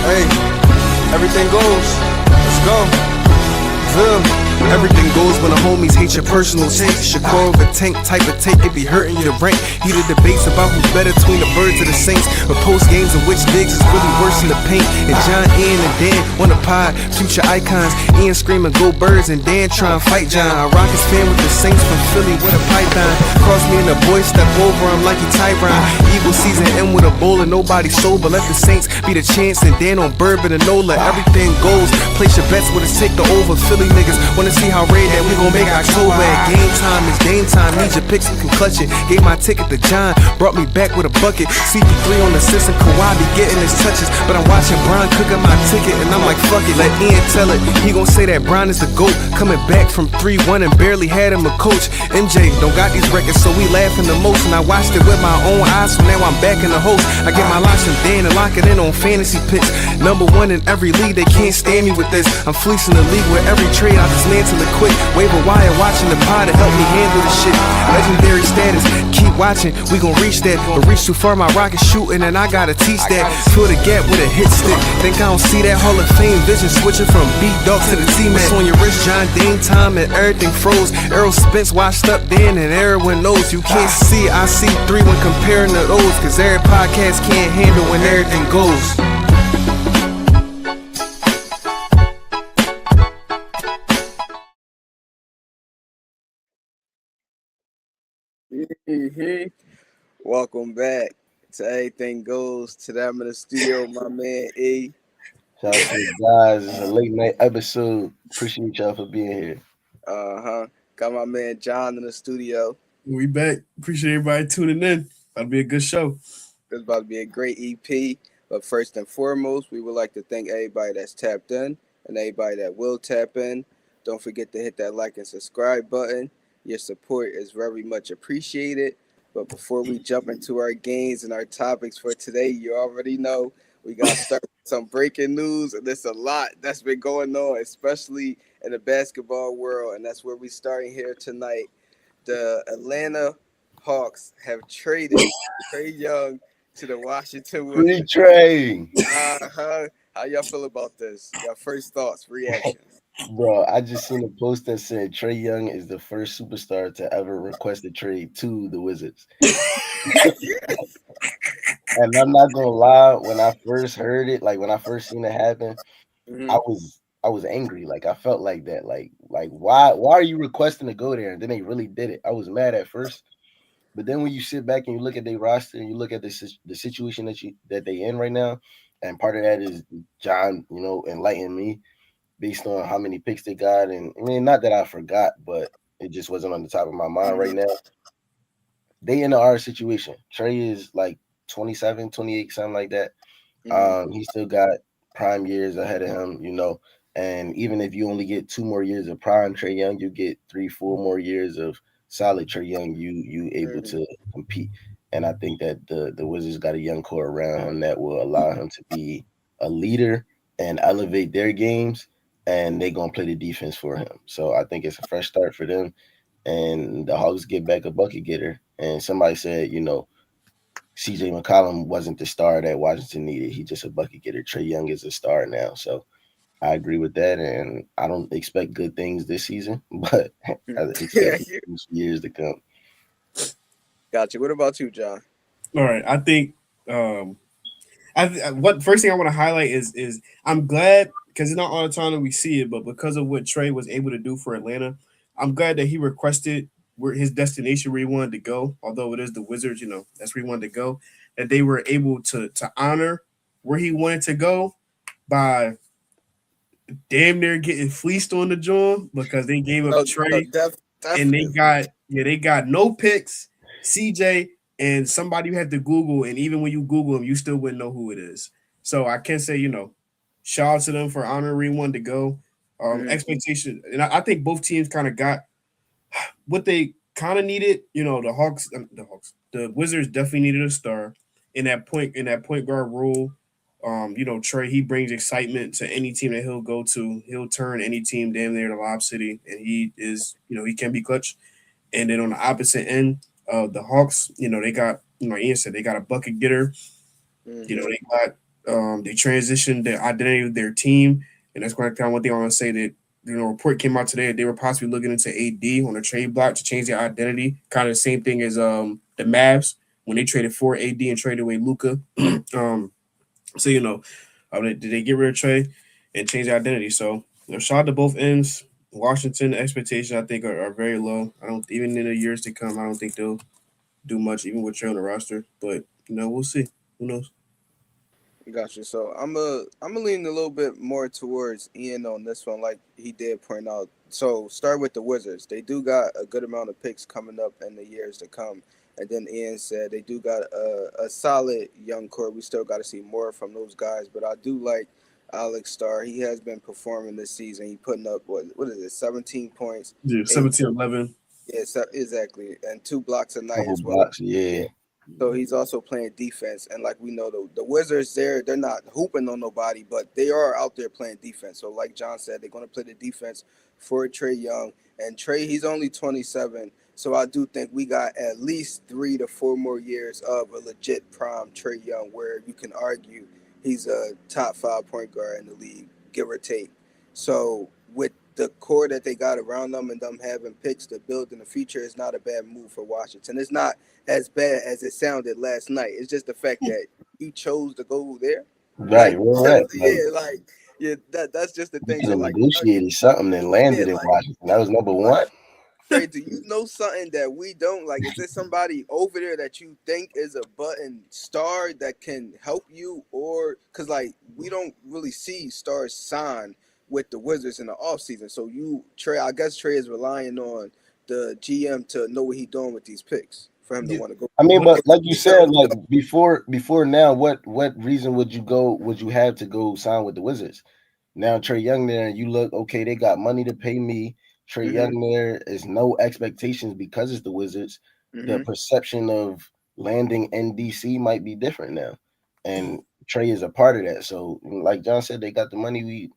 Hey, everything goes. Let's go. Everything goes when the homies hate your personal taste. Shakur of a tank type of take, it be hurting you to rank. Heated debates about who's better between the birds or the Saints. But post games of which Diggs is really worse than the paint. And John, Ian, and Dan on the pod, future icons. Ian screaming go birds and Dan trying to fight John. A Rockets fan with the Saints from Philly with a python. Cross me and the boy step over him like he Tyron. Eagle season end with a bowl and nobody sober. Let the Saints be the chance and Dan on bourbon and Nola. Everything goes. Place your bets with us, take the over. Philly niggas wanna see how red that we gon' make October. At game time, it's game time. Need your picks and can clutch it. Gave my ticket to John, brought me back with a bucket. CP3 on the assistant, Kawhi be getting his touches. But I'm watching Brian cooking my ticket and I'm like, fuck it, let Ian tell it. He gon' say that Brian is the GOAT. Coming back from 3-1 and barely had him a coach. MJ don't got these records, so we laughing the most. And I watched it with my own eyes, so now I'm back in the host. I get my locks from Dan and lock it in on fantasy picks. Number one in every league, they can't stand me with this. I'm fleecing the league with every trade, I dismantle it quick. Wave a wire, watching the pod to help me handle the shit. Legendary status, keep watching, we gon' reach that. But reach too far, my rocket shooting, and I gotta teach that. Fill the gap with a hit stick. Think I don't see that Hall of Fame vision switching from B-Dog to the T-Man. On your wrist, John Dane time, and everything froze. Errol Spence washed up then, and everyone knows you can't see. I see 3 when comparing to those, cause every podcast can't handle when everything goes. Welcome back to Everything Goes. Today I'm in the studio with my man E. Shout out to the guys. It's a late night episode. Appreciate y'all for being here. Got my man John in the studio. We back. Appreciate everybody tuning in. That'll be a good show. It's about to be a great EP. But first and foremost, we would like to thank everybody that's tapped in and everybody that will tap in. Don't forget to hit that like and subscribe button. Your support is very much appreciated. But before we jump into our games and our topics for today, you already know we got to start with some breaking news. And there's a lot that's been going on, especially in the basketball world. And that's where we're starting here tonight. The Atlanta Hawks have traded Trae Young to the Washington Wizards. Free Trae. How y'all feel about this? Your first thoughts, reactions. Bro, I just seen a post that said Trae Young is the first superstar to ever request a trade to the Wizards. And I'm not gonna lie, when I first heard it, like when I first seen it happen, I was angry. Like I felt like that. Like why are you requesting to go there? And then they really did it. I was mad at first. But then when you sit back and you look at their roster and you look at the situation that they in right now, and part of that is John, enlightened me based on how many picks they got. And I mean, not that I forgot, but it just wasn't on the top of my mind right now. They in our situation. Trae is like 27, 28, something like that. He still got prime years ahead of him, and even if you only get 2 more years of prime Trae Young, you get 3-4 more years of solid Trae Young, you able to compete. And I think that the Wizards got a young core around him that will allow him to be a leader and elevate their games, and they're gonna play the defense for him. So I think it's a fresh start for them. And the Hawks get back a bucket getter. And somebody said, CJ McCollum wasn't the star that Washington needed. He just a bucket getter. Trae Young is a star now. So I agree with that. And I don't expect good things this season, but I expect years to come. Gotcha. What about you, John? All right. I think what first thing I want to highlight is I'm glad, because it's not all the time that we see it, but because of what Trae was able to do for Atlanta, I'm glad that he requested where his destination where he wanted to go, although it is the Wizards, that's where he wanted to go, that they were able to honor where he wanted to go by damn near getting fleeced on the jaw, because they gave up Trae and they got no picks, CJ, and somebody you had to Google, and even when you Google him, you still wouldn't know who it is. So I can say, shout out to them for honoring where he wanted to go. Expectation, and I think both teams kind of got what they kind of needed. The Wizards definitely needed a star in that point guard role. Trae, he brings excitement to any team that he'll go to. He'll turn any team damn near to Lob City, and he is, he can be clutch. And then on the opposite end, the Hawks, they got, Ian said, they got a bucket getter. They got They transitioned the identity of their team, and that's kind of one thing I want to say that a report came out today that they were possibly looking into AD on a trade block to change their identity. Kind of the same thing as the Mavs when they traded for AD and traded away Luca. um, so did they get rid of Trae and change their identity? So shout out to both ends. Washington expectations I think are very low. I don't even in the years to come. I don't think they'll do much even with Trae on the roster. But we'll see. Who knows? Gotcha. So I'm a lean a little bit more towards Ian on this one, like he did point out. So start with the Wizards. They do got a good amount of picks coming up in the years to come. And then Ian said they do got a solid young core. We still got to see more from those guys, but I do like Alex Starr. He has been performing this season. He putting up what is it, 17 points, Yeah, eight. 17-11. Yeah, exactly, and 2 blocks a night Couple as well. blocks, yeah. Yeah. So he's also playing defense, and like we know, the Wizards, they're not hooping on nobody, but they are out there playing defense. So like John said, they're going to play the defense for Trae Young, and Trae, he's only 27, so I do think we got at least 3 to 4 more years of a legit prime Trae Young, where you can argue he's a top 5 point guard in the league, give or take. So with the core that they got around them and them having picks to build in the future is not a bad move for Washington. It's not as bad as it sounded last night. It's just the fact that you chose to go there. Right, Like, right. Like yeah, like, yeah, that's just the you thing. could So, have like, negotiated something and yeah, landed in Washington. That was number one. Trey, do you know something that we don't? Like, is there somebody over there that you think is a button star that can help you? Or, because, like, we don't really see stars sign with the Wizards in the offseason. So, Trey, I guess Trey is relying on the GM to know what he's doing with these picks for him to Yeah. want to go. I mean, One thing, but like you He's telling said, him like to go. before now, what reason would you have to go sign with the Wizards? Now Trae Young there, and you look okay. They got money to pay me. Trae Mm-hmm. Young there is no expectations because it's the Wizards. The Mm-hmm. perception of landing in DC might be different now, and Trae is a part of that. So, like John said, they got the money.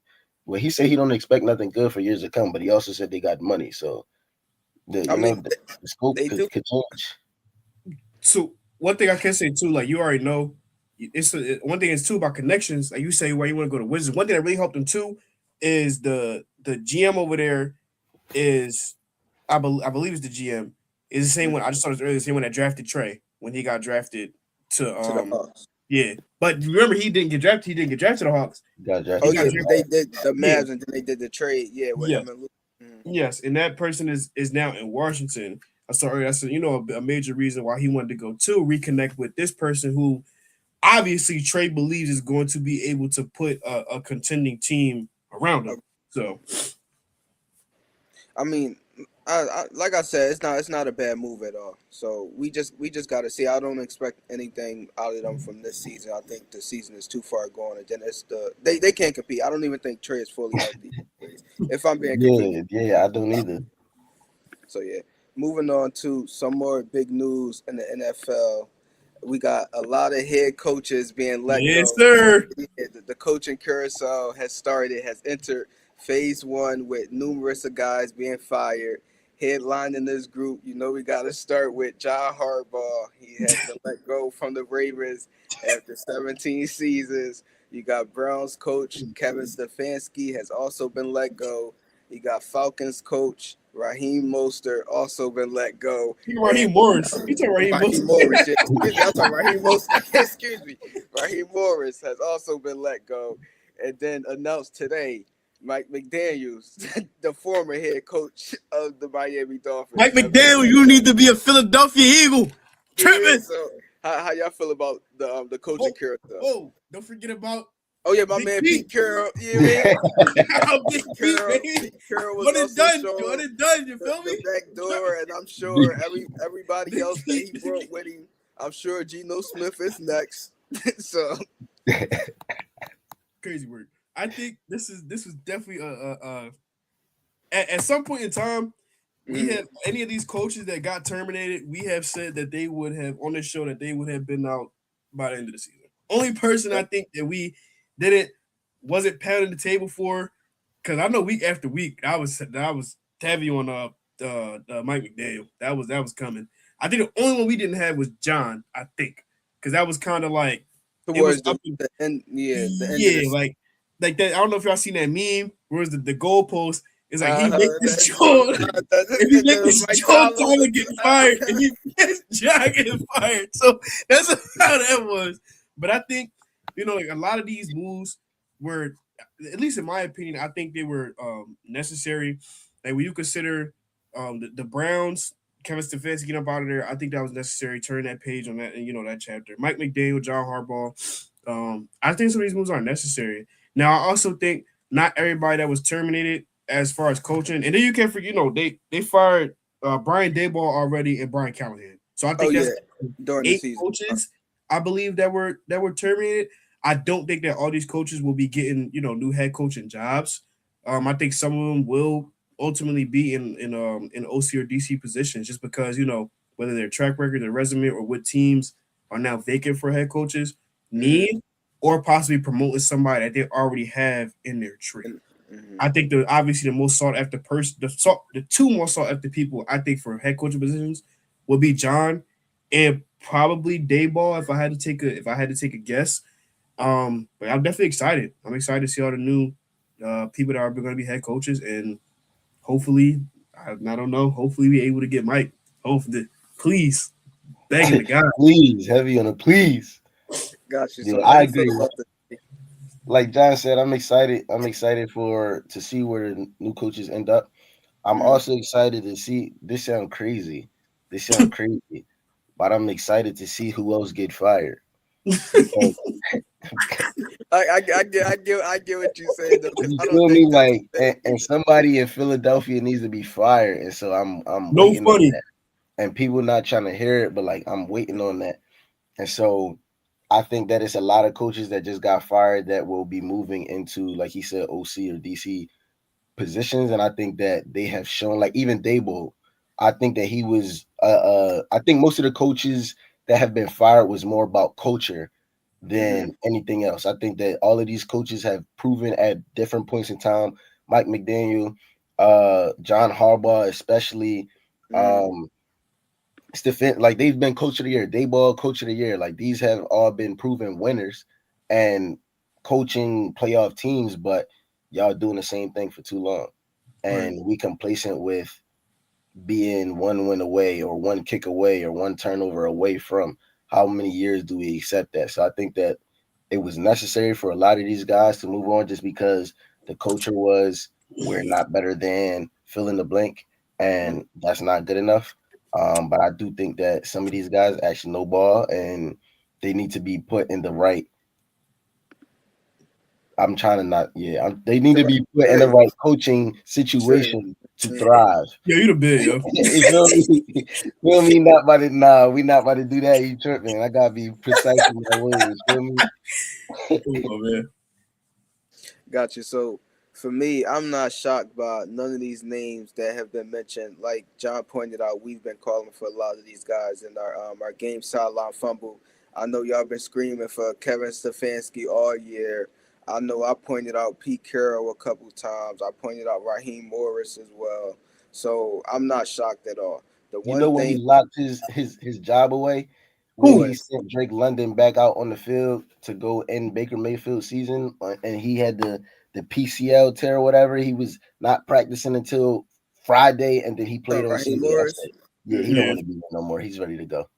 Well, he said he don't expect nothing good for years to come, but he also said they got money. So the I mean, the scope they do. could change. so one thing I can say too, like you already know, one thing is too about connections. Like you say, where you want to go to Wizards. One thing that really helped them too is the GM over there is I believe it's the GM is the same one. I just saw this earlier. The same one that drafted Trey when he got drafted to To the Hawks. yeah. But remember, he didn't get drafted. He didn't get drafted to the Hawks. Got He Oh, drafted got to yeah, the they drafted. Hawks. did the Yeah. Mavs and then they did the trade, yeah, with Yes. him and Luke. Mhm. Yes, and that person is now in Washington. I saw earlier. That's a major reason why he wanted to go to reconnect with this person who obviously Trey believes is going to be able to put a contending team around him. So I mean, like I said, it's not a bad move at all. So we just got to see. I don't expect anything out of them from this season. I think the season is too far gone, and then they can't compete. I don't even think Trey is fully healthy, if I'm being completely. Yeah, yeah, I don't either. So yeah, moving on to some more big news in the NFL. We got a lot of head coaches being let yes, go. sir. Yeah, the coaching carousel has entered phase one with numerous of guys being fired. Headlining this group, we got to start with John Harbaugh. He has been let go from the Ravens after 17 seasons. You got Browns coach Kevin Stefanski has also been let go. You got Falcons coach Raheem Mostert also been let go. He And Raheem Morris. He took Raheem Morris. Raheem Morris, yeah, excuse me, I'm talking Raheem Mostert. Excuse me. Raheem Morris has also been let go. And then announced today, Mike McDaniels, the former head coach of the Miami Mike Dolphins, has been McDaniel, let you go. need to be a Philadelphia Eagle. Yeah, Tripping. so how y'all feel about the coaching Oh, carousel? oh, don't forget about Oh yeah, my Big man Pete. Pete Carroll. You know what I mean? Big Pete Pete, Carroll. baby. Pete Carroll was One and also done. One shown and done. You feel the me? back door, and I'm Big, sure everybody Big else that Pete. he brought with him. I'm sure Geno Smith is next. So Crazy word. I think this was definitely at some point in time, we mm, have any of these coaches that got terminated, we have said that they would have on this show that they would have been out by the end of the season. Only person I think that we didn't wasn't pounding the table for, because I know week after week I was heavy on Mike McDaniel. That was coming. I think the only one we didn't have was John. I think because that was kind of like it was towards up. the end. Yeah, the end of Yeah, this. like that. I don't know if y'all seen that meme. Where's the goalpost? It's like he make this That's joke. this If he nigga make was this Mike joke, Tomlin. Tyler getting fired, and he makes John getting fired. So that's how that was. But I think like a lot of these moves were, at least in my opinion, I think they were necessary. Like when you consider the Browns, Kevin Stefanski getting up out of there, I think that was necessary. Turn that page on that, and that chapter. Mike McDaniel, John Harbaugh. I think some of these moves are necessary. Now, I also think not everybody that was terminated as far as coaching, and then you can't forget, they fired Brian Daboll already and Brian Callahan. So I Oh think yeah, that's during the eight season. coaches, I believe that were terminated. I don't think that all these coaches will be getting new head coaching jobs. I think some of them will ultimately be in OC or DC positions just because whether their track record, their resume, or what teams are now vacant for head coaches Mm-hmm. need, or possibly promoting somebody that they already have in their tree. Mm-hmm. I think obviously the most sought after person, the two most sought after people I think for head coaching positions would be John and probably Dayball if I had to take a guess. But I'm definitely excited. I'm excited to see all the new people that are going to be head coaches, and hopefully, I don't know. Hopefully, we able to get Mike. Hopefully, please, begging the guy. Please, heavy on the please. Got you. Yeah, So how I you feel agree. about the? Like John said, I'm excited. I'm excited for to see where the new coaches end up. I'm Mm. also excited to see. This sound crazy. This sound crazy, but I'm excited to see who else get fired because I get what you saying though, because you I don't feel me. think that's Like, fair and either. somebody in Philadelphia needs to be fired, and so I'm No waiting on funny. that. And people not trying to hear it, but like I'm waiting on that. And so I think that it's a lot of coaches that just got fired that will be moving into, like he said, OC or DC positions. And I think that they have shown, like even Dable, I think that he was, I think most of the coaches that have been fired was more about culture Mm-hmm. than anything else. I think that all of these coaches have proven at different points in time, Mike McDaniel, John Harbaugh, especially, Mm-hmm. um, Stephen, like they've been coach of the year, Dayball coach of the year. Like these have all been proven winners and coaching playoff teams, but y'all doing the same thing for too long. Right. And we complacent with being one win away or one kick away or one turnover away from how many years do we accept that? So I think that it was necessary for a lot of these guys to move on just because the culture was we're not better than fill in the blank, and that's not good enough. But I do think that some of these guys actually know ball and they need to be put in the right. I'm trying to not, yeah. They need The to right be put in the space. right coaching True. situation to Mm-hmm. thrive. Yo, you the big yo. You feel me? Feel me? Not about to nah, we not about to do that. You tripping. I gotta be precise in my words. Feel me? Come on, man. Got you. So for me, I'm not shocked by none of these names that have been mentioned. Like John pointed out, we've been calling for a lot of these guys in our game sideline fumble. I know y'all been screaming for Kevin Stefanski all year. I know I pointed out Pete Carroll a couple times. I pointed out Raheem Morris as well. So I'm not shocked at all. The You one know when thing he locked his job away, when he Who? what? sent Drake London back out on the field to go end Baker Mayfield season, and he had the PCL tear or whatever. He was not practicing until Friday, and then he played on Raheem Sunday. I Morris. said, yeah, he Mm-hmm. don't Yeah. want to be there no more. He's ready to go.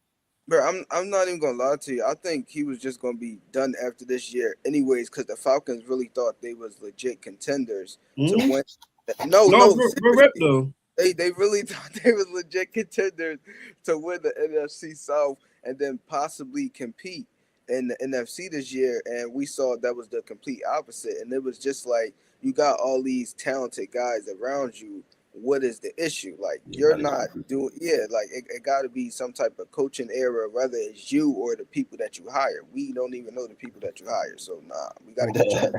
Bro, I'm not even gonna lie to you. I think he was just gonna be done after this year, anyways, because the Falcons really thought they was legit contenders to Mm-hmm. win. No, No, no, for rep seriously, though. they really thought they was legit contenders to win the NFC South and then possibly compete in the NFC this year. And we saw that was the complete opposite. And it was just like you got all these talented guys around you. What is the issue? Like Yeah, you're but it's not doing like it got to be some type of coaching error, whether it's you or the people that you hire. We don't even know the people that you hire, so nah, we got to get y'all.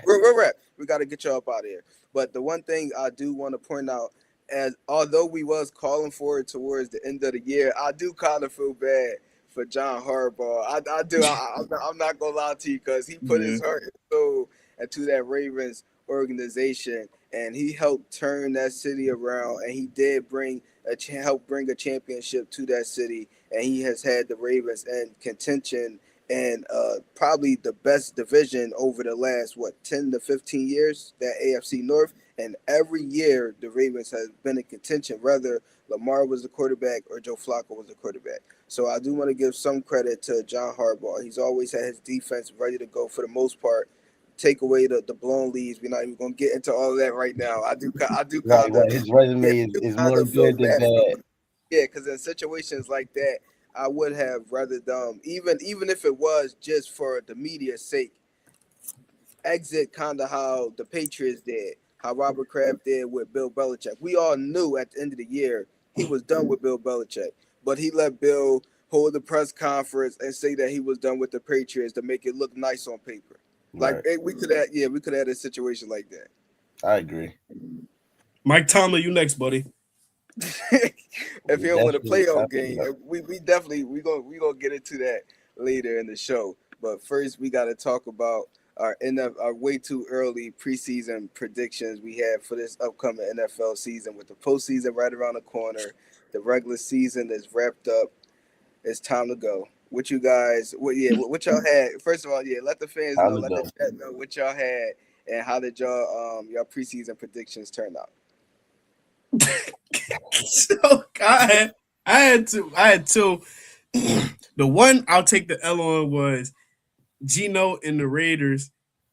We're rep. We got to get y'all up out of here. But the one thing I do want to point out, as although we was calling for it towards the end of the year, I do kind of feel bad for John Harbaugh. I do. I'm not gonna lie to you because he put Yeah. his heart and soul into that Ravens organization, and he helped turn that city around, and he did bring help bring a championship to that city, and he has had the Ravens in contention and probably the best division over the last 10 to 15 years, that AFC North. And every year the Ravens has been in contention, whether Lamar was the quarterback or Joe Flacco was the quarterback. So I do want to give some credit to John Harbaugh. He's always had his defense ready to go for the most part. Take away the blown leads. We're not even gonna get into all of that right now. I do Right, kind of right. His resume is kind more of feel good than bad for him. bad. Yeah, because in situations like that, I would have rather even if it was just for the media's sake, exit kind of how the Patriots did, how Robert Kraft did with Bill Belichick. We all knew at the end of the year he was done with Bill Belichick, but he let Bill hold the press conference and say that he was done with the Patriots to make it look nice on paper. Like Right. we could have had a situation like that. I agree. Mike Tomlin, you next, buddy. If you don't win a Definitely. playoff game, we definitely we gonna get into that later in the show. But first, we got to talk about our way too early preseason predictions we have for this upcoming NFL season. With the postseason right around the corner, the regular season is wrapped up. It's time to go. What you guys? What y'all had? First of all, let the fans Time know, to let the go. chat know what y'all had, and how did y'all preseason predictions turn out? So I had two. The one I'll take the L on was Gino and the Raiders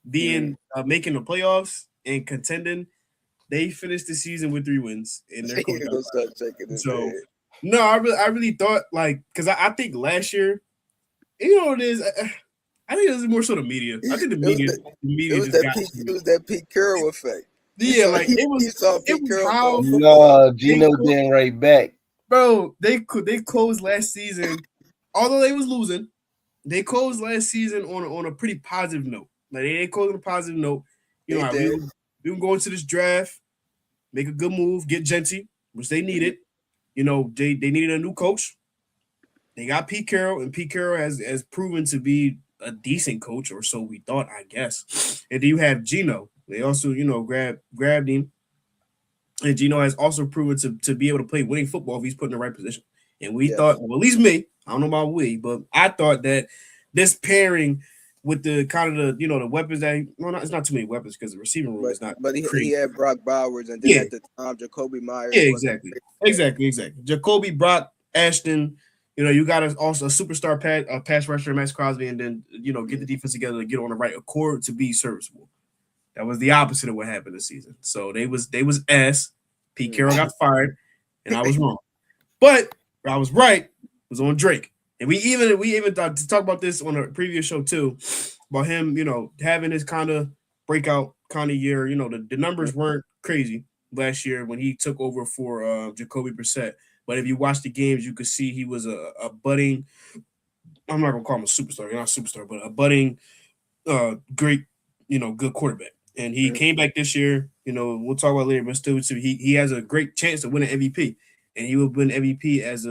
Mm. being making the playoffs and contending. They finished the season with 3 wins, and their coach He got gonna start fired. shaking his So head. no, I really thought like because I think last year, you know what it is. I think it was more so the media. I think the It was media, the, the it media was just that got Pete to it it. was that Pete Carroll effect. He Yeah, saw like he, it he was. saw It Pete was Carroll how throwing football. No, they Gino didn't right back. bro. They closed last season, although they was losing. They closed last season on a pretty positive note. Like they closed on a positive note. You They know, did. we can go into this draft, make a good move, get Genty, which they Mhm. needed. You know, they needed a new coach. They got Pete Carroll, and Pete Carroll has proven to be a decent coach, or so we thought, I guess. And then you have Gino. They also, grabbed him, and Gino has also proven to be able to play winning football if he's put in the right position. And we thought, Yes. well, at least me, I don't know about we, but I thought that this pairing with the kind of the weapons it's not too many weapons because the receiving room But is not but he crazy. had Brock Bowers, and then Yeah, at the time Jacoby yeah, Myers wasn't exactly, great for that. exactly. Jacoby, Brock, Ashton. You got also a superstar pass rusher, Max Crosby, and then get the Mhm. defense together to get on the right accord to be serviceable. That was the opposite of what happened this season. So they was ass. Pete Carroll Mhm. got fired, and I was wrong. But where I was right was on Drake. And we even thought to talk about this on a previous show too, about him, having his kind of breakout kind of year. The numbers weren't crazy last year when he took over for Jacoby Brissett. But if you watch the games, you could see he was a budding. I'm not gonna call him a superstar. He's not a superstar, but a budding great, good quarterback. And he Mhm. came back this year. We'll talk about it later, but still, he has a great chance to win an MVP, and he will win MVP as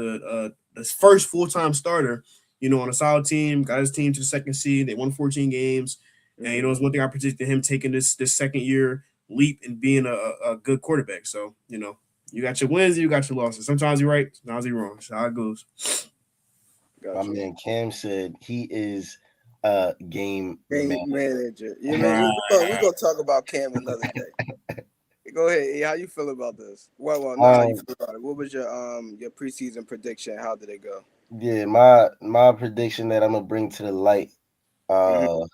his first full time starter. On a solid team, got his team to the second seed. They won 14 games, and Mhm. it's one thing I predicted him taking this second year leap and being a good quarterback. So you got your wins, you got your losses. Sometimes you're right, sometimes you're wrong. That's how it goes. My Gotcha. man Cam said he is a game Game man. manager. You mean Right. we gonna talk about Cam another day. Go ahead. E, how you feel about this? Well, not how you Um, feel about it. What was your preseason prediction? How did it go? yeah, my prediction that I'm gonna bring to the light, Hmm. uh,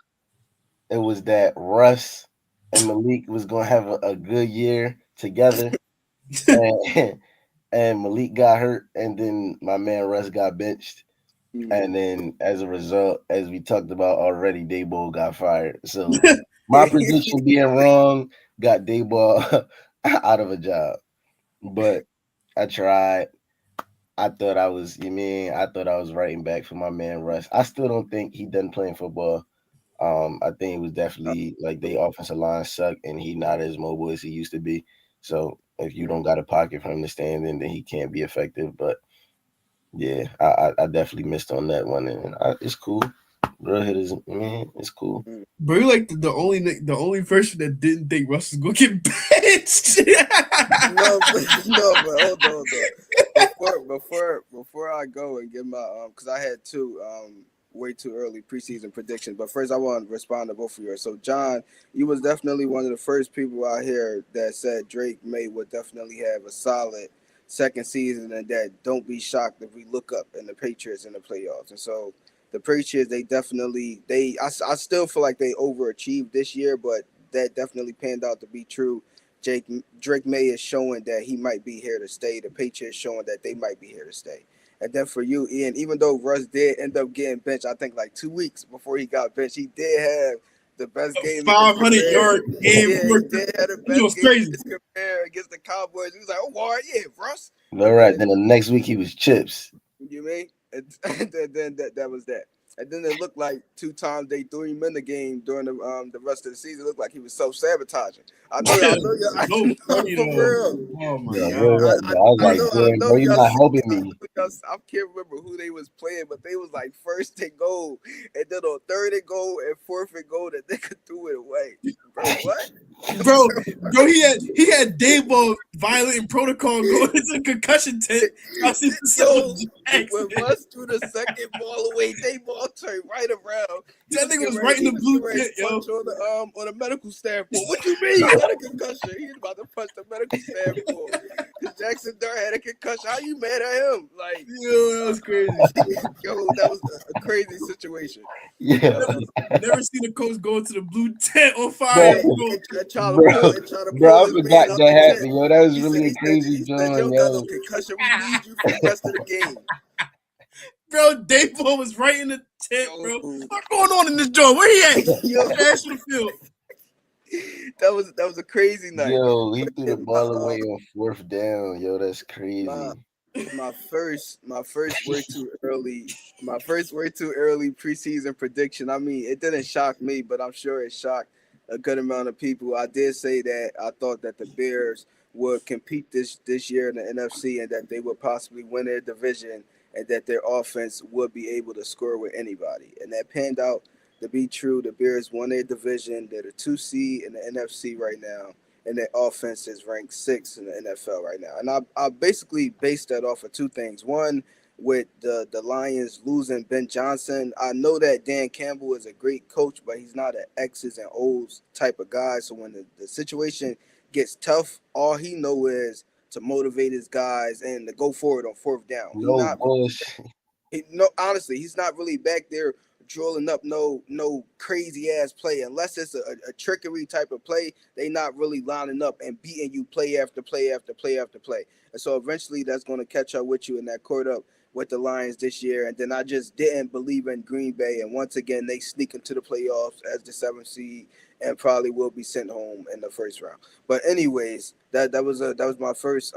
it was that Russ and Malik was gonna have a good year together, and and Malik got hurt, and then my man Russ got benched. Hmm. And then as a result, as we talked about already, Dayball got fired. So my prediction being wrong got Dayball out of a job. But I tried. I thought I was, you mean, I thought I was writing back for my man Russ. I still don't think he done playing football. I think it was definitely like they offensive line suck and he not as mobile as he used to be. So if you don't got a pocket for him to stand in, then he can't be effective. But yeah, I definitely missed on that one, and it's cool. Real hitters, man, it's cool. Bro, you like the only person that didn't think Russ was gonna get benched. No, but no, but hold on. Before I go and give my because I had two. way too early preseason predictions. But first, I want to respond to both of yours. So, John, you was definitely one of the first people out here that said Drake May would definitely have a solid second season, and that don't be shocked if we look up in the Patriots in the playoffs. And so, the Patriots, they definitely I still feel like they overachieved this year, but that definitely panned out to be true. Jake Drake May is showing that he might be here to stay. The Patriots showing that they might be here to stay. And then for you, Ian, even though Russ did end up getting benched, I think like 2 weeks before he got benched, he did have the best game in his 500-yard career. game. Yeah, he did have the It best was game in crazy. his career against the Cowboys. He was like, oh, all right, yeah, Russ. All And right. then Then the next week he was chips. you mean? And then that was that. And then it looked like 2 times they threw him in the game during the rest of the season. It looked like he was self sabotaging. I know you. I So know funny for though. real. Oh my Yeah, real god. rap, bro. I was I like, know, I damn, know bro, you're y'all. not helping I know me. I can't remember who they was playing, but they was like first and goal, and then on third and goal and fourth and goal, that they could threw it away. Bro, what? Bro, he had Dayball violating protocol going into concussion tent. I see the Yo, Jackson. when Russ threw the second ball away, they ball turned right around. He That was nigga getting was ready. right in He the was blue getting ready tent, to yo. punch on the medical staff board. What you mean? He got a concussion. He was about to punch the medical staff board because Jackson Dart had a concussion. How you mad at him? Like, Yo, that uh, was crazy. yo, that was a crazy situation. Yeah, Uh, Never seen a coach go into the blue tent on bro, fire, bro. and bro, try to bro. pull I his man forgot out the that tent. happened, yo. That was really a crazy He said, you joint, don't got no yo. concussion. We need you for the rest of the game. Bro, Dayball was right in the tent, bro. Yo, What's going on in this joint? Where he at? yo, Trash in the field. that was a crazy night. Yo, he But threw the then ball away on fourth down. Yo, that's my crazy. my first way too early preseason prediction. I mean, it didn't shock me, but I'm sure it shocked a good amount of people. I did say that I thought that the Bears would compete this year in the NFC and that they would possibly win their division and that their offense would be able to score with anybody. And that panned out to be true. The Bears won their division. They're the 2 seed in the NFC right now, and their offense is ranked sixth in the NFL right now. And I basically based that off of two things. One, with the Lions losing Ben Johnson, I know that Dan Campbell is a great coach, but he's not an X's and O's type of guy. So when the situation gets tough, all he know is to motivate his guys and to go forward on fourth down. He No not bullshit. no, honestly, he's not really back there drilling up no crazy ass play unless it's a trickery type of play. They not really lining up and beating you play after play after play after play. And so eventually that's going to catch up with you in that caught up with the Lions this year. And then I just didn't believe in Green Bay, and once again they sneak into the playoffs as the seventh seed and probably will be sent home in the first round. But anyways, that was my first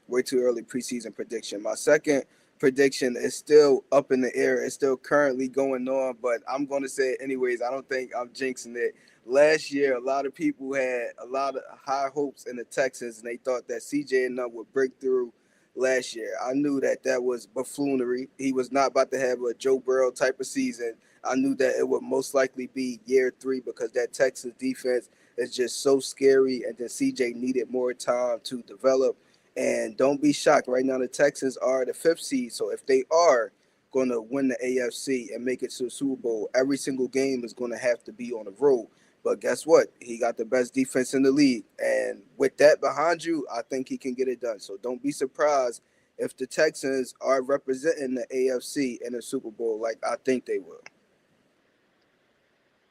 way too early preseason prediction. My second prediction is still up in the air. It's still currently going on, but I'm going to say it anyways. I don't think I'm jinxing it. Last year, a lot of people had a lot of high hopes in the Texans, and they thought that CJ and them would break through last year. I knew that that was buffoonery. He was not about to have a Joe Burrow type of season. I knew that it would most likely be year three because that Texans defense is just so scary, and then CJ needed more time to develop. And don't be shocked. Right now, the Texans are the fifth seed. So if they are going to win the AFC and make it to the Super Bowl, every single game is going to have to be on the road. But guess what? He got the best defense in the league. And with that behind you, I think he can get it done. So don't be surprised if the Texans are representing the AFC in the Super Bowl like I think they will.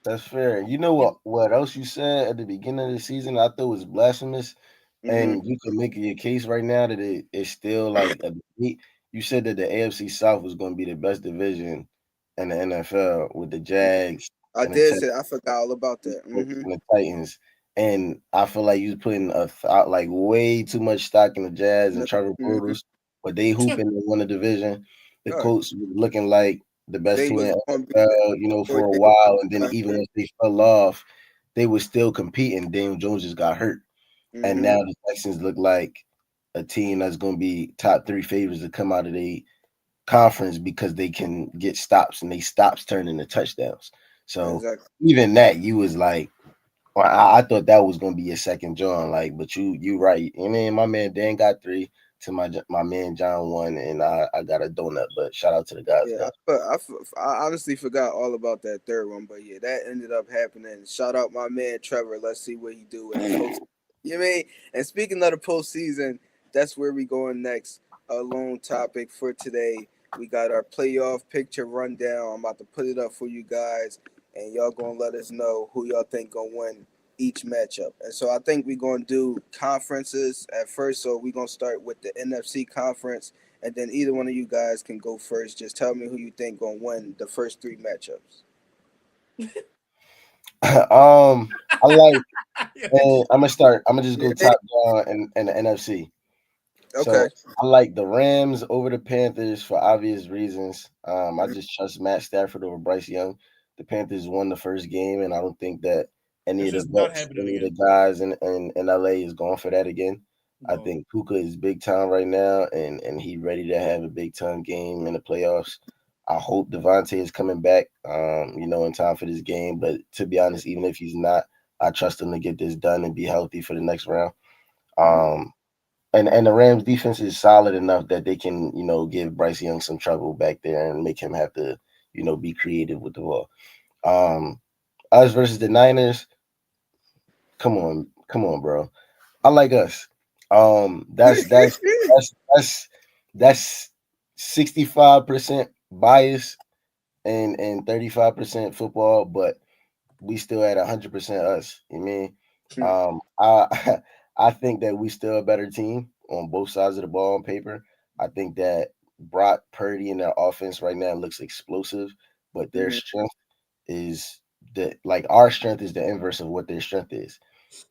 That's fair. You know what else you said at the beginning of the season I thought was blasphemous? Hmm. And you can make your case right now that it's still like a debate. You said that the AFC South was going to be the best division in the NFL with the Jags I and the did Texans say I forgot all about that. and Hmm. the Titans. And I feel like you putting like way too much stock in the Jazz and Trevor Hmm. Portals, but they hooping and won the division. The All right. Colts was looking like the best They team in was the going to be the NFL, for a they while, and then last even year. once they fell off, they were still competing. Daniel Jones just got hurt, and now Hmm. the Texans look like a team that's going to be top three favorites to come out of the conference because they can get stops and they stops turn into touchdowns. So Exactly. even that, you was like, well, I thought that was gonna be a second John, like, but you right. I mean, my man Dan got three. to my man John won, and I got a donut. But shout out to the guys Yeah, though. I honestly forgot all about that third one, but yeah, that ended up happening. Shout out my man Trevor. Let's see what he do in the post. You know what I mean? And speaking of the postseason, that's where we going next. A lone topic for today. We got our playoff picture rundown. I'm about to put it up for you guys, and y'all gonna let us know who y'all think gonna win each matchup. And so I think we're gonna do conferences at first. So we're gonna start with the NFC conference, and then either one of you guys can go first. Just tell me who you think gonna win the first three matchups. I like, Yeah, and I'm gonna start. I'm gonna just go Yeah. top down in the NFC. Okay. So I like the Rams over the Panthers for obvious reasons. I Mhm. just trust Matt Stafford over Bryce Young. The Panthers won the first game, and I don't think that any it's of the just not vets, happening any of the again. guys in LA is going for that again. I No. think Puka is big time right now, and he ready to have a big time game in the playoffs. I hope Devontae is coming back, in time for this game. But to be honest, even if he's not, I trust him to get this done and be healthy for the next round. Mhm. Um, and the Rams defense is solid enough that they can, give Bryce Young some trouble back there and make him have to, be creative with the ball. Um, us versus the Niners, come on, bro. I like us. That's 65% bias and 35% football, but we still at 100% us. You mean? I I think that we still a better team on both sides of the ball on paper. I think that Brock Purdy and their offense right now looks explosive, but their Mhm. strength is our strength is the inverse of what their strength is,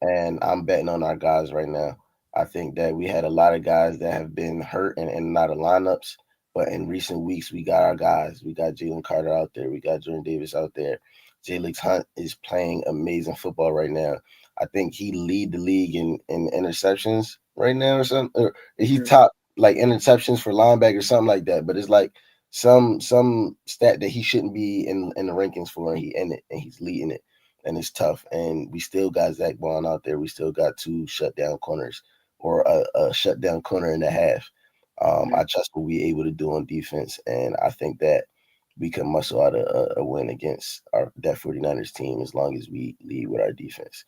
and I'm betting on our guys right now. I think that we had a lot of guys that have been hurt and not in lineups, but in recent weeks we got our guys. We got Jalen Carter out there. We got Jordan Davis out there. Jalen Hunt is playing amazing football right now. I think he lead the league in interceptions right now or something. Or he Mhm. top like interceptions for linebacker or something like that. But it's like some stat that he shouldn't be in the rankings for, and he in it and he's leading it, and it's tough. And we still got Zach Bond out there. We still got two shutdown corners or a shutdown corner and a half. Mhm. I trust what we able to do on defense, and I think that we can muscle out a win against that 49ers team as long as we lead with our defense.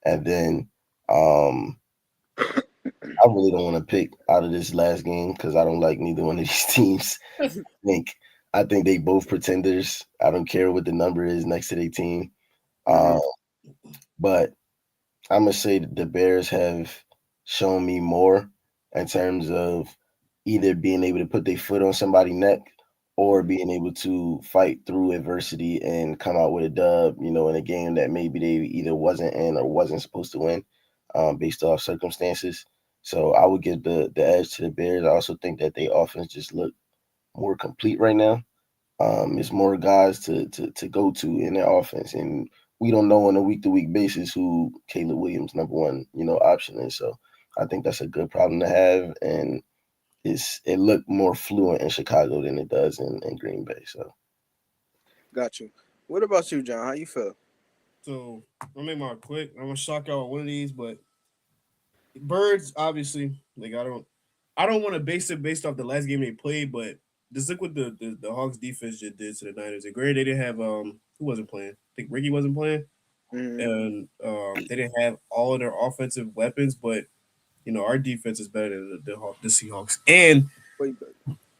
And then um, I really don't want to pick out of this last game because I don't like neither one of these teams. think I think they both pretenders. I don't care what the number is next to their team. Mhm. Uh, but I'm gonna say that the Bears have shown me more in terms of either being able to put their foot on somebody's neck or Mhm. being able to fight through adversity and come out with a dub, in a game that maybe they either wasn't in or wasn't supposed to win, based off circumstances. So I would give the edge to the Bears. I also think that their offense just look more complete right now. It's more guys to go to in their offense, and we don't know on a week to week basis who Caleb Williams' number one option is. So I think that's a good problem to have, and it looked more fluent in Chicago than it does in Green Bay. So Got you. What about you, John? How you feel? So I'll make mine quick. I'm gonna shock y'all on one of these, but birds obviously like I don't want to base it based off the last game they played, but just look what the Hawks defense just did to the Niners. And great, they didn't have who wasn't playing. I think Ricky wasn't playing, Mhm. and they didn't have all of their offensive weapons, but our defense is better than the Seahawks, and Wait,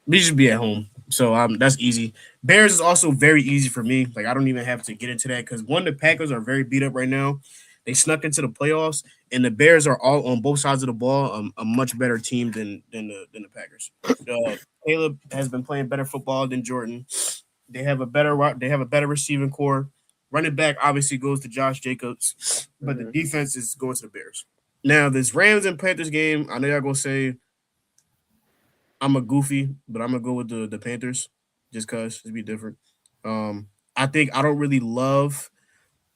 we should be at home. So that's easy. Bears is also very easy for me. Like I don't even have to get into that because one, the Packers are very beat up right now. They snuck into the playoffs, and the Bears are all on both sides of the ball. A much better team than the Packers. Caleb has been playing better football than Jordan. They have a better receiving core. Running back obviously goes to Josh Jacobs, but the Mhm. defense is going to the Bears. Now this Rams and Panthers game, I know y'all gonna say I'm a goofy, but I'm gonna go with the Panthers just cause it'd be different. I think I don't really love.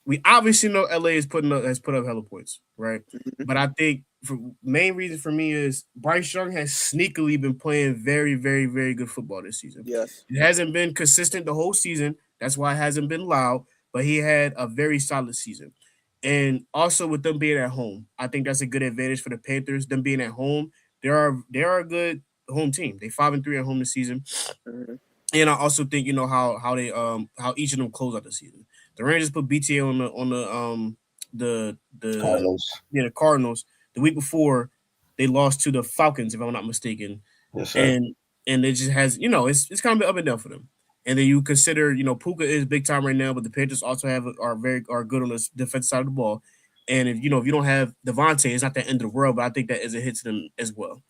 We obviously know LA has put up hella points, right? Mhm. But I think for main reason for me is Bryce Young has sneakily been playing very, very, very good football this season. Yes. It hasn't been consistent the whole season. That's why it hasn't been loud. But he had a very solid season. And also with them being at home, I think that's a good advantage for the Panthers. Them being at home, they are a good home team. They 5-3 at home this season. Mm-hmm. And I also think how they how each of them close out the season. The Rangers put BTA on the Carlos. yeah, the Cardinals the week before. They lost to the Falcons, if I'm not mistaken, Yes, sir. and it just has it's kind of been up and down for them. And then you consider Puka is big time right now, but the Panthers also are good on the defensive side of the ball. And if you don't have Devontae, it's not the end of the world, but I think that is a hit to them as well.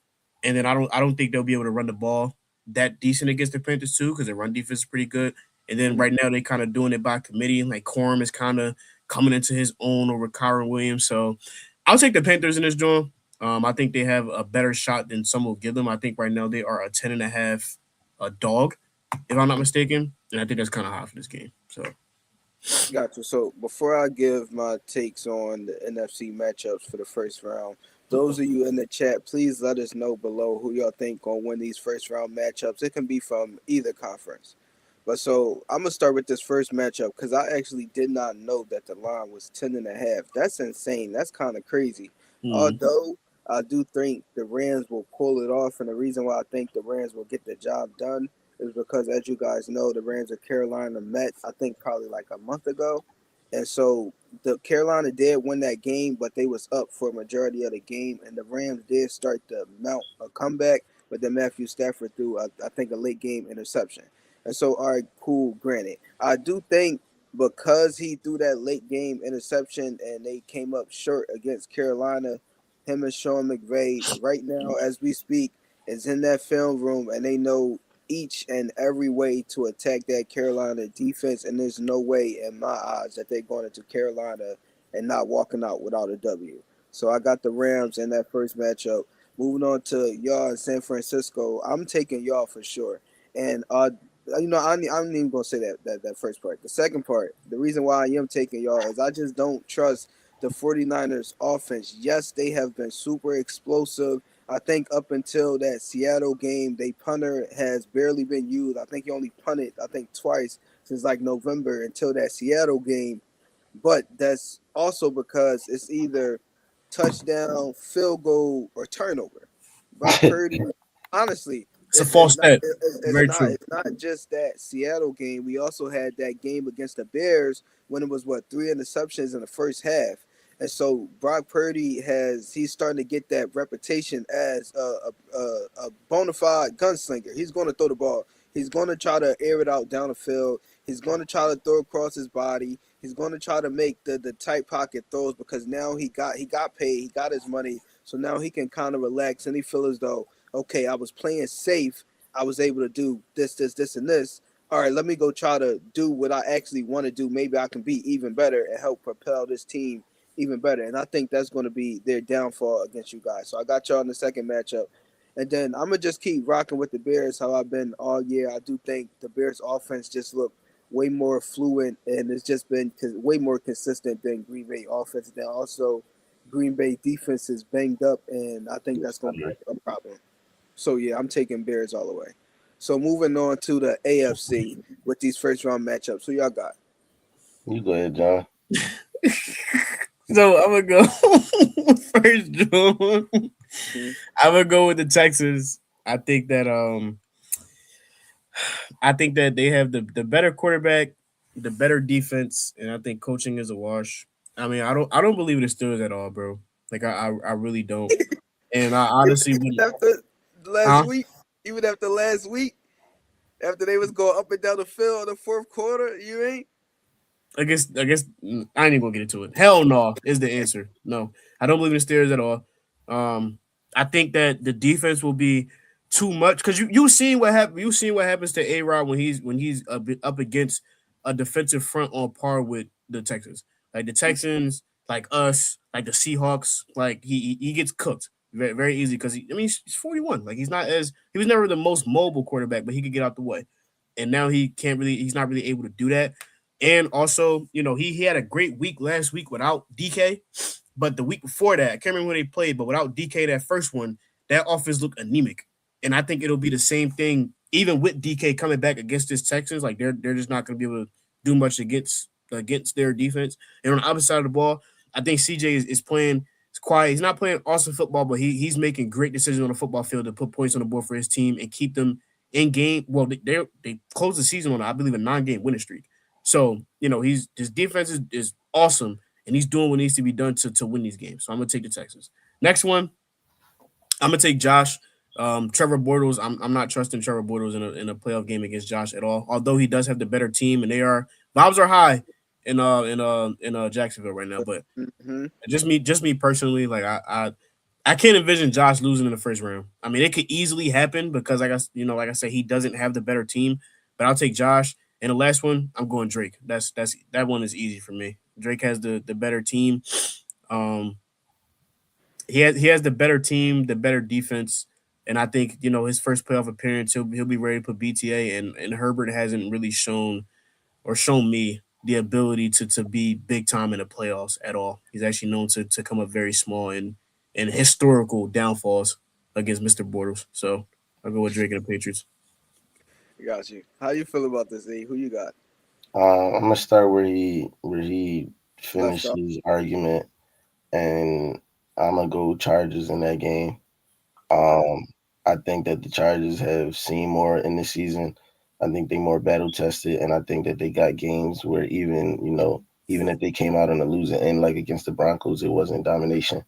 And then I don't think they'll be able to run the ball that decent against the Panthers too, because their run defense is pretty good. And then right now they kind of doing it by committee. Like Corum is kind of coming into his own over Kyron Williams. So I'll take the Panthers in this draw. I think they have a better shot than some will give them. I think right now they are a 10.5 dog, if I'm not mistaken. And I think that's kind of high for this game. So Gotcha. So before I give my takes on the NFC matchups for the first round, those of you in the chat, please let us know below who y'all think gonna win these first round matchups. It can be from either conference. But so I'm gonna start with this first matchup because I actually did not know that the line was 10.5. That's insane. That's kind of crazy. mm, Although I do think the Rams will pull it off, and the reason why I think the Rams will get the job done is because, as you guys know, the Rams of Carolina met, I think, probably like a month ago, and so the Carolina did win that game, but they was up for a majority of the game, and the Rams did start to mount a comeback, but then Matthew Stafford threw, I think, a late game interception. And so, all right, cool, granted. I do think because he threw that late game interception and they came up short against Carolina, him and Sean McVay, right now, as we speak, is in that film room and they know each and every way to attack that Carolina defense. And there's no way, in my eyes, that they're going into Carolina and not walking out without a W. So I got the Rams in that first matchup. Moving on to y'all in San Francisco, I'm taking y'all for sure. And I'm even gonna say that first part. The second part, the reason why I am taking y'all is I just don't trust the 49ers offense. Yes, they have been super explosive. I think up until that Seattle game, they punter has barely been used. I think he only punted, I think, twice since like November until that Seattle game. But that's also because it's either touchdown, field goal, or turnover. Brock Purdy, honestly, it's a false step. Very true. it's not just that Seattle game. We also had that game against the Bears when it was what, three interceptions in the first half. And so Brock Purdy he's starting to get that reputation as a bona fide gunslinger. He's going to throw the ball. He's going to try to air it out down the field. He's going to try to throw across his body. He's going to try to make the tight pocket throws because now he got paid. He got his money. So now he can kind of relax and he feel as though, okay, I was playing safe. I was able to do this, and this. All right, let me go try to do what I actually want to do. Maybe I can be even better and help propel this team even better. And I think that's going to be their downfall against you guys. So I got y'all in the second matchup. And then I'm going to just keep rocking with the Bears how I've been all year. I do think the Bears offense just look way more fluent and it's just been way more consistent than Green Bay offense. Then also Green Bay defense is banged up, and I think that's going to be a problem. So yeah, I'm taking Bears all the way. So moving on to the AFC with these first round matchups. Who y'all got? You go ahead, John. So I'm gonna go first, Joe. Hmm. I'm gonna go with the Texans. I think that they have the better quarterback, the better defense, and I think coaching is a wash. I mean, I don't believe in the Steelers at all, bro. Like I really don't. And I honestly Even wouldn't. after last Huh? week, even after last week, after they was going up and down the field in the fourth quarter, you ain't. I guess I ain't even gonna get into it. Hell no is the answer. No, I don't believe in the Steelers at all. Um, I think that the defense will be too much because you seen what happened. You seen what happens to A Rod when he's up against a defensive front on par with the Texans. Like the Texans, like us, like the Seahawks. Like he gets cooked very very easy because he's 41. Like he was never the most mobile quarterback, but he could get out the way. And now he's not really able to do that. And also, he had a great week last week without DK, but the week before that, I can't remember when they played, but without DK, that first one, that offense looked anemic. And I think it'll be the same thing, even with DK coming back against this Texans. Like they're just not going to be able to do much against their defense. And on the other side of the ball, I think CJ is playing. It's quiet. He's not playing awesome football, but he's making great decisions on the football field to put points on the board for his team and keep them in game. Well, they closed the season on I believe a 9-game winning streak. So he's his defense is awesome, and he's doing what needs to be done to win these games. So I'm gonna take the Texans. Next one, I'm gonna take Josh. Trevor Bortles. I'm not trusting Trevor Bortles in a playoff game against Josh at all. Although he does have the better team, and vibes are high in Jacksonville right now. But Mm-hmm. just me personally, like I can't envision Josh losing in the first round. I mean, it could easily happen because like I said, he doesn't have the better team. But I'll take Josh. And the last one, I'm going Drake. That one is easy for me. Drake has the better team. Um, he has the better team, the better defense, and I think his first playoff appearance, he'll be ready to put BTA. And Herbert hasn't really shown me the ability to be big time in the playoffs at all. He's actually known to come up very small and historical downfalls against Mr. Bortles. So I'll go with Drake and the Patriots. Got you. How you feel about this, E? Who you got? I'm gonna start where he Left finished off. his argument, and I'm gonna go Chargers in that game. Okay. Um, I think that the Chargers have seen more in this season. I think they more battle tested, and I think that they got games where even if they came out on the losing end, like against the Broncos, it wasn't domination.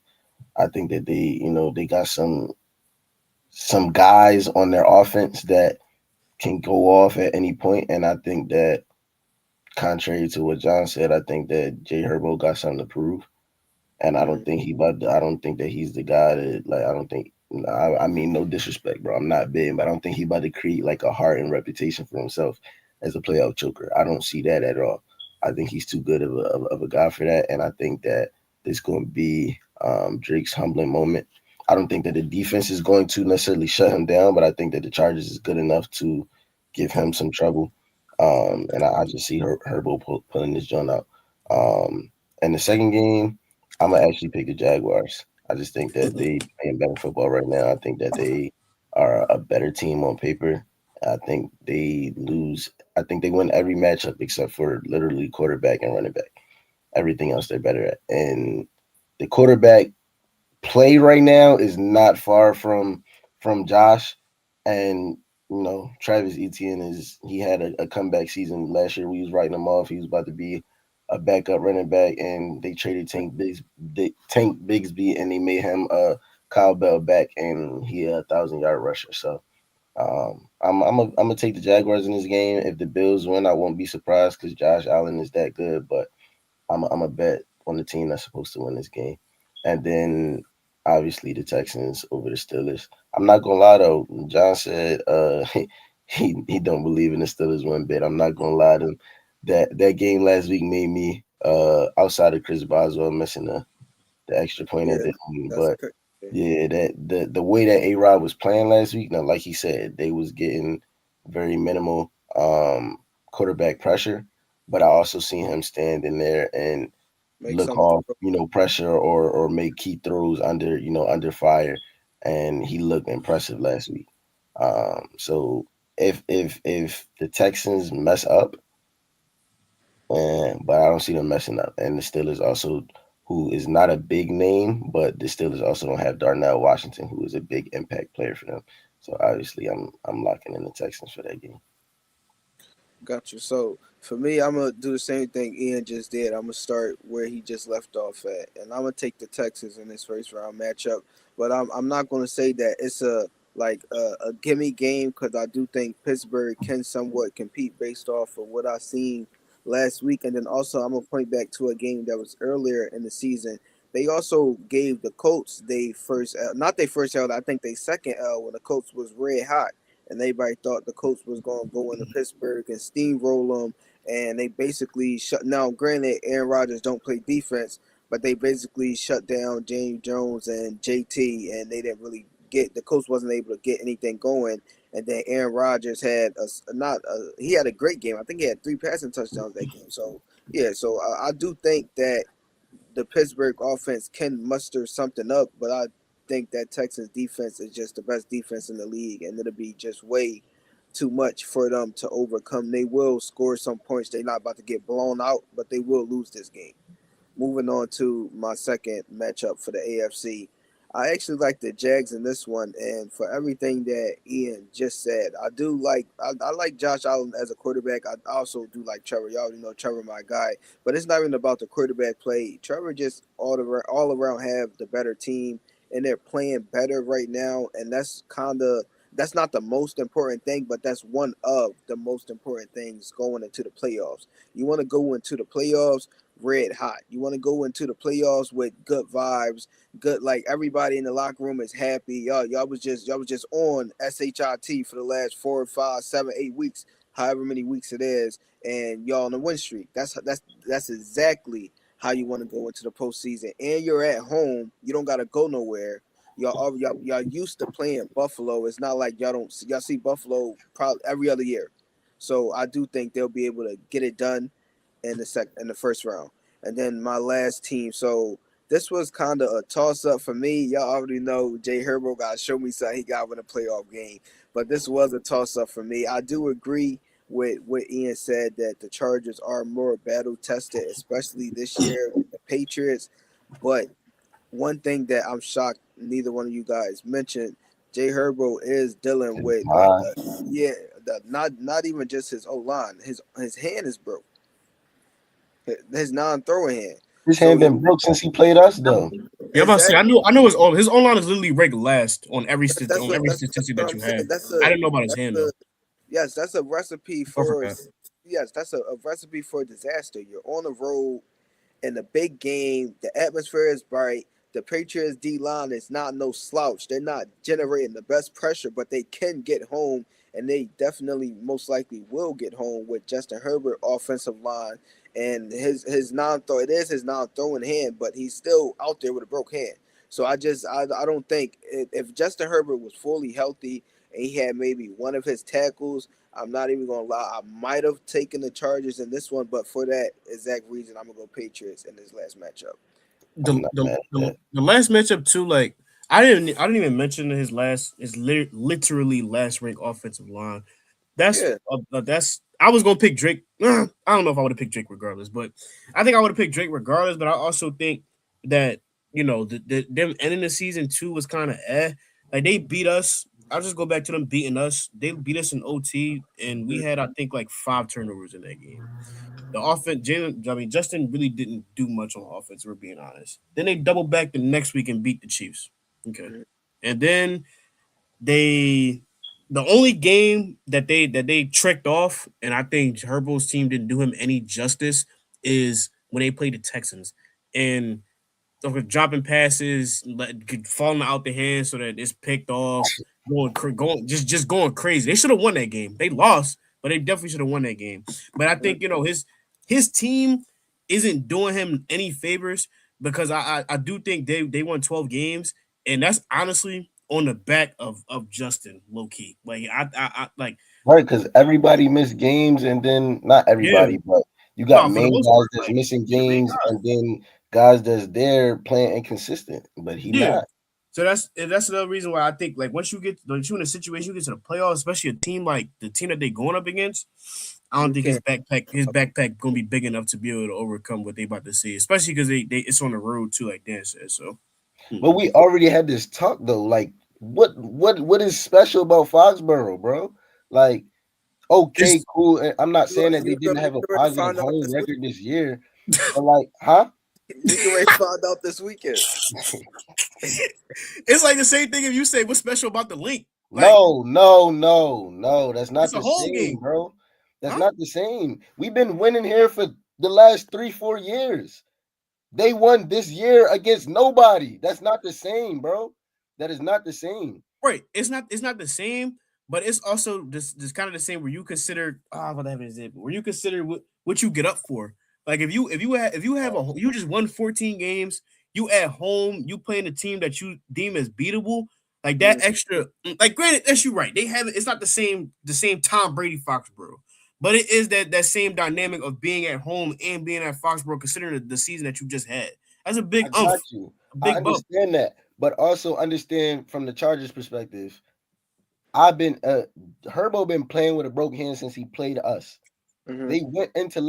I think that they got some guys on their offense that can go off at any point, and I think that contrary to what John said, I think that Jay Herbo got something to prove, and I Mm-hmm. don't think I don't think that he's the guy that like I don't think. I mean, no disrespect, bro. I'm not big, but I don't think he about to create like a heart and reputation for himself as a playoff choker. I don't see that at all. I think he's too good of a guy for that, and I think that this going to be Drake's humbling moment. I don't think that the defense is going to necessarily shut him down, but I think that the Chargers is good enough to give him some trouble. And I just see Herbo pulling this joint out. Um, and the second game, I'm gonna actually pick the Jaguars. I just think that they playing better football right now. I think that they are a better team on paper. I think they lose. I think they win every matchup except for literally quarterback and running back. Everything else they're better at. And the quarterback play right now is not far from Josh. And Travis Etienne he had a comeback season last year. We was writing him off. He was about to be a backup running back, and they traded Tank Bigsby, and they made him Kyle Bell back, and he a 1,000-yard rusher. So I'm gonna take the Jaguars in this game. If the Bills win, I won't be surprised because Josh Allen is that good. But I'm a bet on the team that's supposed to win this game, and then obviously the Texans over the Steelers. I'm not gonna lie though. John said he don't believe in the Steelers one bit. I'm not gonna lie to him. That game last week made me outside of Chris Boswell missing the extra point at Yeah, the end, that's but crazy. yeah, that the way that A Rod was playing last week, now like he said, they was getting very minimal quarterback pressure, but I also seen him stand in there and Make look some off, throw. pressure or make key throws under fire, and he looked impressive last week. So if the Texans mess up, but I don't see them messing up. And the Steelers also, who is not a big name, but the Steelers also don't have Darnell Washington, who is a big impact player for them. So obviously, I'm locking in the Texans for that game. Got you. So for me, I'm gonna do the same thing Ian just did. I'm gonna start where he just left off at, and I'm gonna take the Texans in this first round matchup. But I'm not gonna say that it's a gimme game because I do think Pittsburgh can somewhat compete based off of what I seen last week, and then also I'm gonna point back to a game that was earlier in the season. They also gave the Colts they first not their first L. I think they second L when the Colts was red hot and everybody thought the Colts was going to go into Pittsburgh and steamroll them. And they basically shut. Now, granted, Aaron Rodgers don't play defense, but they basically shut down James Jones and JT, and they didn't really get the Colts wasn't able to get anything going. And then Aaron Rodgers had not he had a great game. I think he had 3 passing touchdowns that game. So yeah, so I do think that the Pittsburgh offense can muster something up, but I think that Texans defense is just the best defense in the league, and it'll be just way too much for them to overcome. They will score some points. They're not about to get blown out, but they will lose this game. moving on to my second matchup for the AFC. I actually like the Jags in this one, and for everything that Ian just said, I like Josh Allen as a quarterback. I also do like Trevor. You already know Trevor, my guy. But it's not even about the quarterback play. Trevor just all around have the better team, and they're playing better right now. And that's not the most important thing, but that's one of the most important things going into the playoffs. You want to go into the playoffs red hot. You want to go into the playoffs with good vibes, good like everybody in the locker room is happy. Y'all was just on shit for the last 4, 5, 7, 8 weeks, however many weeks it is, and y'all on the win streak. That's exactly how you want to go into the postseason. And you're at home. You don't gotta go nowhere. Y'all used to playing Buffalo. It's not like y'all see Buffalo probably every other year. So I do think they'll be able to get it done in the first round. And then my last team. So this was kind of a toss up for me. Y'all already know Jay Herbo got to show me something he got with a playoff game. But this was a toss up for me. I do agree with what Ian said that the Chargers are more battle tested, especially this year than the Patriots. But one thing that I'm shocked neither one of you guys mentioned, Jay Herbo is dealing with yeah, not even just his O line. His hand is broke. His non-throwing hand. His So hand he been broke since he played us, though. Yeah, I'm about to say, exactly I know his online is literally ranked last on every that's statistic what that I'm you saying. have. I didn't know about his That's hand a though. yes, that's a recipe I for forgot. yes, that's a recipe for disaster. You're on the road in a big game. The atmosphere is bright. The Patriots D line is not no slouch. They're not generating the best pressure, but they can get home, and they definitely most likely will get home with Justin Herbert offensive line and his non throw. It is his non throwing hand, but he's still out there with a broke hand. So I don't think if Justin Herbert was fully healthy and he had maybe one of his tackles, I'm not even gonna lie. I might have taken the Chargers in this one, but for that exact reason, I'm gonna go Patriots in this last matchup. I'm not mad at that. The last matchup too, like I didn't even mention his literally last ranked offensive line. Yeah, That's I was gonna pick Drake. I don't know if I would have picked Drake regardless, but I think I would have picked Drake regardless. But I also think that them ending the season two was kind of like they beat us. I'll just go back to them beating us. They beat us in OT, and we had I think like 5 turnovers in that game. The offense, Justin really didn't do much on offense. We're being honest. Then they doubled back the next week and beat the Chiefs. Okay, mhm. and then they the only game that they tricked off, and I think Herbo's team didn't do him any justice, is when they played the Texans. And dropping passes, falling out the hand so that it's picked off, going just going crazy. They should have won that game. They lost, but they definitely should have won that game. But I think his team isn't doing him any favors because I do think they won 12 games, and that's honestly on the back of Justin low key. Like I like Right, because everybody missed games, and then not yeah everybody, but you got no for the main most guys part that's like missing the main games, guys. and then guys that's there playing inconsistent. But he Yeah. not. So that's another reason why I think like once you in a situation you get to the playoffs, especially a team like the team that they going up against, I don't You think can't. his backpack gonna be big enough to be able to overcome what they about to see, especially because they it's on the road too, like Dan said. So But we already had this talk though. Like, what is special about Foxborough, bro? Like, okay, it's cool. And I'm not saying that they You didn't have a can ready to positive find out home this week. record this year, but like, huh? You can ready to find out this weekend. it's like the same thing if you say what's special about the link, like No, no, no, no. That's not it's a the home same, game, bro. That's huh? not the same. We've been winning here for the last 3, 4 years. They won this year against nobody. That's not the same, bro. That is not the same. Right. It's not the same, but it's also this kind of the same where you consider what have an example where you consider what you get up for. Like if you have you just won 14 games, you at home, you playing a team that you deem as beatable, like that Mhm. extra like granted, that's you right. They have it's not the same Tom Brady Foxborough. But it is that same dynamic of being at home and being at Foxborough, considering the season that you just had. That's a I big got you. a I big bump. understand that, but also understand from the Chargers' perspective. I've been Herbo been playing with a broken hand since he played us. Mhm. They went into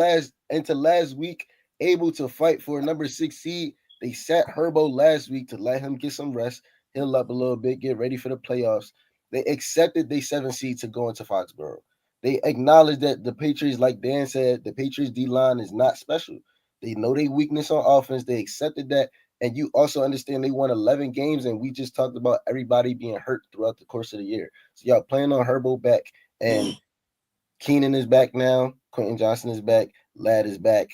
last week able to fight for a number 6 seed. They sat Herbo last week to let him get some rest, heal up a little bit, get ready for the playoffs. They accepted they 7 seed to go into Foxborough. They acknowledge that the Patriots, like Dan said, the Patriots D line is not special. They know their weakness on offense. They accepted that. And you also understand they won 11 games, and we just talked about everybody being hurt throughout the course of the year. So y'all playing on Herbo back, and Keenan is back now. Quentin Johnson is back. Ladd is back.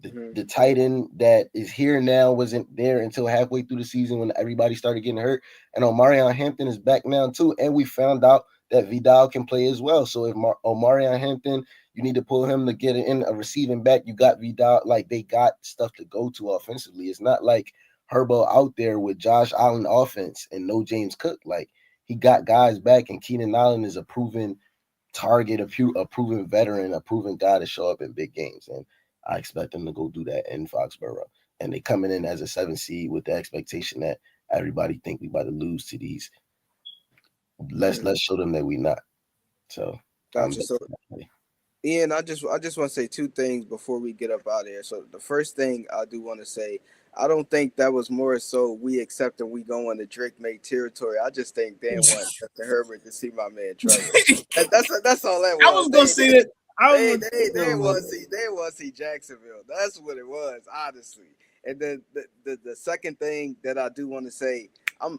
The tight end that is here now wasn't there until halfway through the season when everybody started getting hurt. And Omarion Hampton is back now too. And we found out that Vidal can play as well. So if Omarion Hampton, you need to pull him to get in a receiving back. You got Vidal. Like, they got stuff to go to offensively. It's not like Herbo out there with Josh Allen offense and no James Cook. Like, he got guys back, and Keenan Allen is a proven target, a proven veteran, a proven guy to show up in big games. And I expect them to go do that in Foxborough. And they coming in as a 7 seed with the expectation that everybody think we about to lose to these. Let's show them that we not. So Gotcha. So, Ian, I just want to say two things before we get up out of here. So the first thing I do want to say, I don't think that was more so we accept and we go into Drake May territory. I just think Dan want Justin Herbert to see my man Trevor. That's all that was. I was gonna say that. They want to see Jacksonville. That's what it was, honestly. And then the second thing that I do want to say, I'm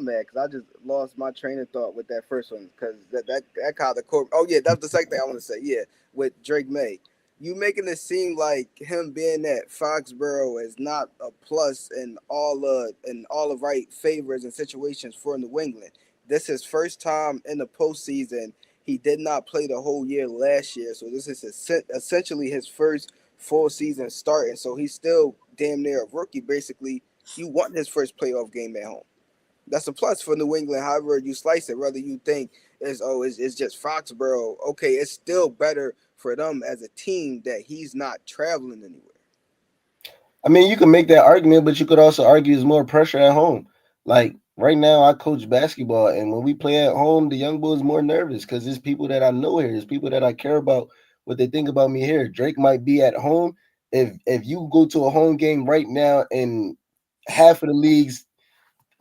mad because I just lost my train of thought with that first one because that kind of core. Oh yeah, that's the second thing I want to say. Yeah, with Drake May, you making it seem like him being at Foxborough is not a plus in all of right favors and situations for New England. This is his first time in the postseason. He did not play the whole year last year, so this is essentially his first full season starting. So he's still damn near a rookie. Basically, you want his first playoff game at home. That's a plus for New England. However you slice it, whether you think it's just Foxborough, okay, it's still better for them as a team that he's not traveling anywhere. I mean, you can make that argument, but you could also argue there's more pressure at home. Like right now, I coach basketball, and when we play at home, the young boys more nervous because there's people that I know here, there's people that I care about what they think about me here. Drake might be at home. If you go to a home game right now, and half of the league's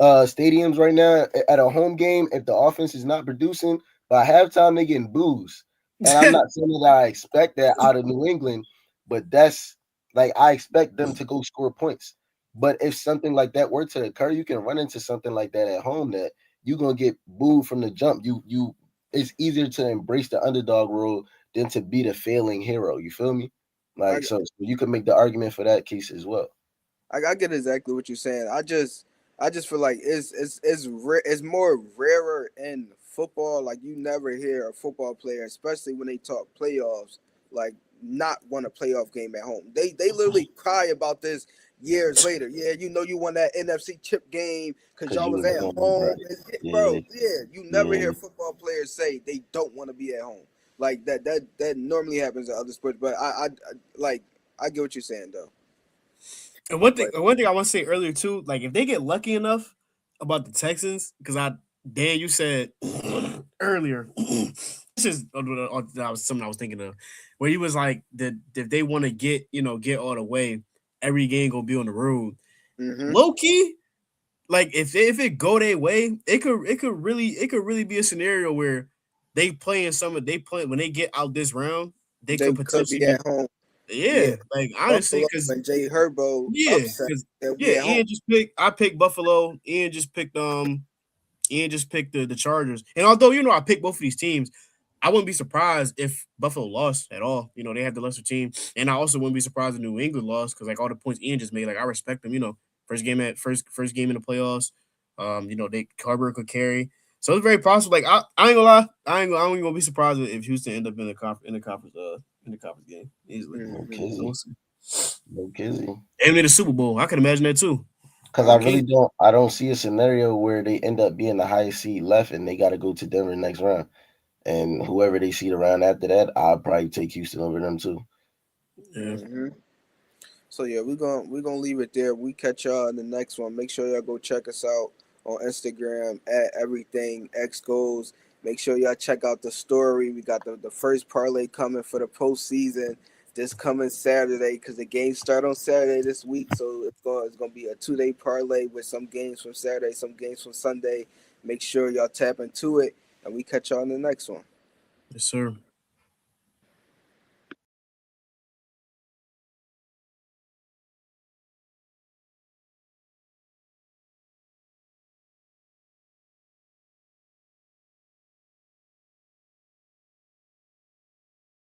stadiums right now at a home game, if the offense is not producing, by halftime they getting booze. And I'm not saying that I expect that out of New England, but that's like I expect them to go score points. But if something like that were to occur, you can run into something like that at home that you're gonna get booed from the jump. You it's easier to embrace the underdog role than to be the failing hero. You feel me? Like so you can make the argument for that case as well. I get exactly what you're saying. I just feel like it's more rarer in football. Like you never hear a football player, especially when they talk playoffs, like not won a playoff game at home. They literally cry about this years later. Yeah, you won that NFC chip game because y'all You was was at home, home. yeah, Bro, yeah, you never hear football players say they don't want to be at home. Like that normally happens in other sports, but I get what you're saying though. And one thing I want to say earlier too, like if they get lucky enough about the Texans, because Dan, you said earlier, this is that was something I was thinking of, where he was like that if they want to get all the way, every game gonna be on the road. Mm-hmm. Low key, like if it go their way, it could really be a scenario where they play when they get out this round, they They could could be potentially be at home. Yeah, yeah, like honestly, Buffalo because and Jay Herbo yeah, upset. because They'll yeah, be at home. I picked Buffalo. Ian just picked the Chargers. And although I picked both of these teams, I wouldn't be surprised if Buffalo lost at all. They have the lesser team, and I also wouldn't be surprised if New England lost because like all the points Ian just made, like I respect them. First game in the playoffs. They Harbaugh could carry, so it's very possible. Like I ain't gonna lie, I ain't gonna be surprised if Houston end up in the conference game easily. No Mm-hmm. Kizzy. No Kizzy. And in the Super Bowl, I could imagine that too. Because Okay. I don't see a scenario where they end up being the highest seed left and they got to go to Denver next round. And whoever they seed around after that, I'll probably take Houston over them too. Yeah. Mm-hmm. So yeah, we're gonna leave it there. We catch y'all in the next one. Make sure y'all go check us out on Instagram at everything X goes. Make sure y'all check out the story. We got the first parlay coming for the postseason. this coming Saturday, because the games start on Saturday this week. So it's gonna be a 2-day parlay with some games from Saturday, some games from Sunday. Make sure y'all tap into it, and we catch y'all in the next one. Yes, sir.